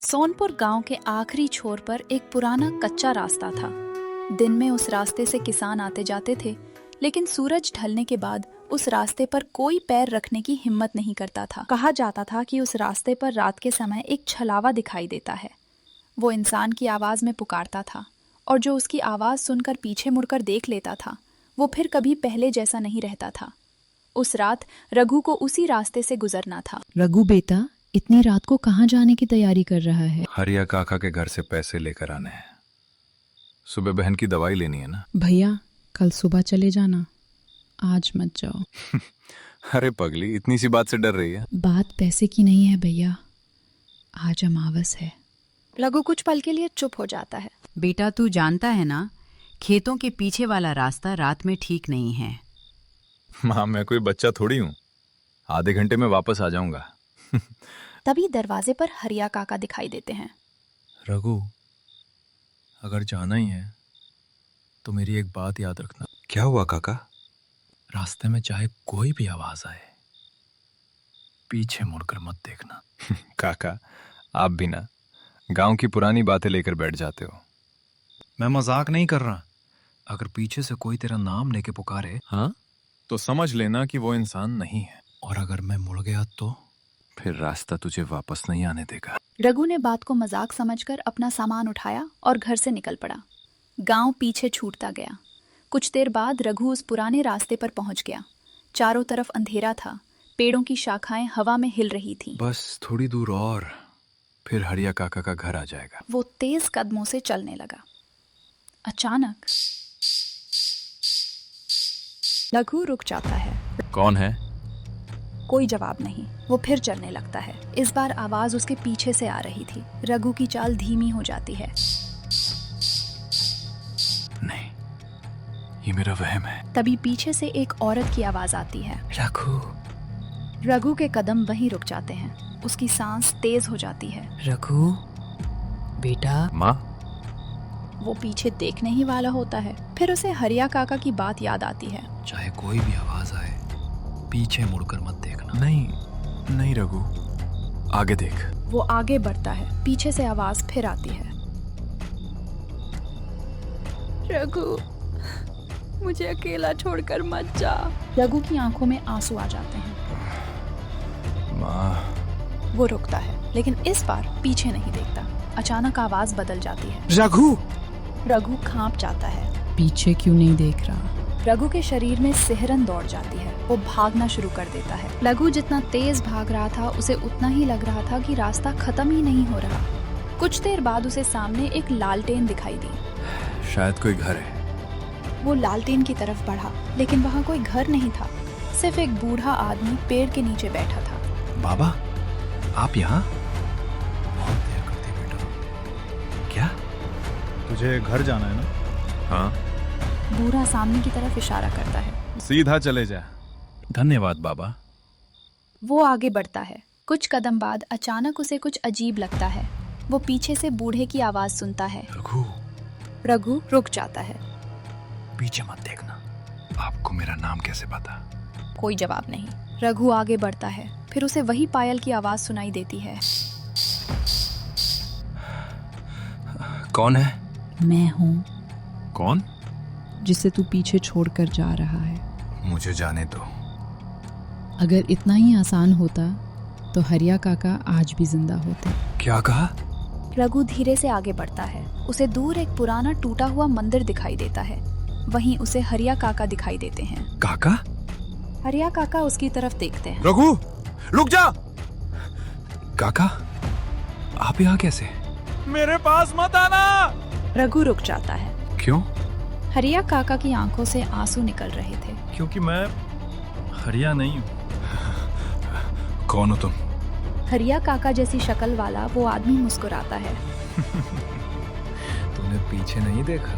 सोनपुर गांव के आखिरी छोर पर एक पुराना कच्चा रास्ता था। दिन में उस रास्ते से किसान आते जाते थे, लेकिन सूरज ढलने के बाद उस रास्ते पर कोई पैर रखने की हिम्मत नहीं करता था। कहा जाता था कि उस रास्ते पर रात के समय एक छलावा दिखाई देता है। वो इंसान की आवाज में पुकारता था, और जो उसकी आवाज सुनकर पीछे मुड़कर देख लेता था, वो फिर कभी पहले जैसा नहीं रहता था। उस रात रघु को उसी रास्ते से गुजरना था। रघु बेटा, इतनी रात को कहाँ जाने की तैयारी कर रहा है? हरिया काका के घर से पैसे लेकर आने हैं। सुबह बहन की दवाई लेनी है ना। भैया, कल सुबह चले जाना, आज मत जाओ। अरे पगली, इतनी सी बात से डर रही है? बात पैसे की नहीं है भैया, आज अमावस है। रघु कुछ पल के लिए चुप हो जाता है। बेटा, तू जानता है ना, खेतों के पीछे वाला रास्ता रात में ठीक नहीं है। माँ, मैं कोई बच्चा थोड़ी हूँ। आधे घंटे में वापस आ जाऊंगा। तभी दरवाजे पर हरिया काका दिखाई देते हैं। रघु, अगर जाना ही है तो मेरी एक बात याद रखना। क्या हुआ काका? रास्ते में चाहे कोई भी आवाज आए, पीछे मुड़कर मत देखना। काका, आप भी ना गांव की पुरानी बातें लेकर बैठ जाते हो। मैं मजाक नहीं कर रहा। अगर पीछे से कोई तेरा नाम लेके पुकारे, हाँ, तो समझ लेना कि वो इंसान नहीं है। और अगर मैं मुड़ गया तो फिर रास्ता तुझे वापस नहीं आने देगा। रघु ने बात को मजाक समझकर अपना सामान उठाया और घर से निकल पड़ा। गांव पीछे छूटता गया। कुछ देर बाद रघु उस पुराने रास्ते पर पहुंच गया। चारों तरफ अंधेरा था। पेड़ों की शाखाएं हवा में हिल रही थीं। बस थोड़ी दूर और फिर हरिया काका का घर आ जाएगा। वो तेज कदमों से चलने लगा। अचानक रघु रुक जाता है। कौन है? कोई जवाब नहीं। वो फिर चलने लगता है। इस बार आवाज उसके पीछे से आ रही थी। रघु की चाल धीमी हो जाती है। नहीं, ये मेरा वहम है। तभी पीछे से एक औरत की आवाज आती है। रघु। रघु के कदम वहीं रुक जाते हैं। उसकी सांस तेज हो जाती है। रघु बेटा। माँ। वो पीछे देखने ही वाला होता है। फिर उसे हरिया काका की बात याद आती है। चाहे कोई भी आवाज आए, पीछे मुड़कर मत देखना। नहीं नहीं रघु, आगे देख। वो आगे बढ़ता है। पीछे से आवाज फिर आती है। रघु, मुझे अकेला छोड़कर मत जा। रघु की आंखों में आंसू आ जाते हैं। माँ। वो रुकता है, लेकिन इस बार पीछे नहीं देखता। अचानक आवाज बदल जाती है। रघु। रघु कांप जाता है। पीछे क्यों नहीं देख रहा? रघु के शरीर में सिहरन दौड़ जाती है। वो भागना शुरू कर देता है। रघु जितना तेज भाग रहा था, उसे उतना ही लग रहा था कि रास्ता खत्म ही नहीं हो रहा। कुछ देर बाद उसे सामने एक लालटेन दिखाई दी। शायद कोई घर है। वो लालटेन की तरफ बढ़ा, लेकिन वहाँ कोई घर नहीं था। सिर्फ एक बूढ़ा आदमी पेड़ के नीचे बैठा था। बाबा, आप यहाँ? बहुत देर कर दी बेटा। क्या? तुझे घर जाना है ना? हाँ। बूढ़ा सामने की तरफ इशारा करता है। सीधा चले जा। धन्यवाद बाबा। वो आगे बढ़ता है। कुछ कदम बाद अचानक उसे कुछ अजीब लगता है। वो पीछे से बूढ़े की आवाज सुनता है। रघु। रघु रुक जाता है। पीछे मत देखना। आपको मेरा नाम कैसे पता? कोई जवाब नहीं। रघु आगे बढ़ता है। फिर उसे वही पायल की आवाज सुनाई देती है। कौन है? मैं हूँ, कौन? जिसे तू पीछे छोड़कर जा रहा है। मुझे जाने दो। अगर इतना ही आसान होता तो हरिया काका आज भी जिंदा होते। क्या कहा? रघु धीरे से आगे बढ़ता है। उसे दूर एक पुराना टूटा हुआ मंदिर दिखाई देता है। वहीं उसे हरिया काका दिखाई देते हैं। काका? हरिया काका उसकी तरफ देखते हैं। रघु, रुक जा। काका, आप यहाँ कैसे? मेरे पास मत आना। रघु रुक जाता है। क्यों? हरिया काका की आंखों से आंसू निकल रहे थे। क्योंकि मैं हरिया नहीं हूँ। कौन हो तुम? हरिया काका जैसी शक्ल वाला वो आदमी मुस्कुराता है। तूने पीछे नहीं देखा?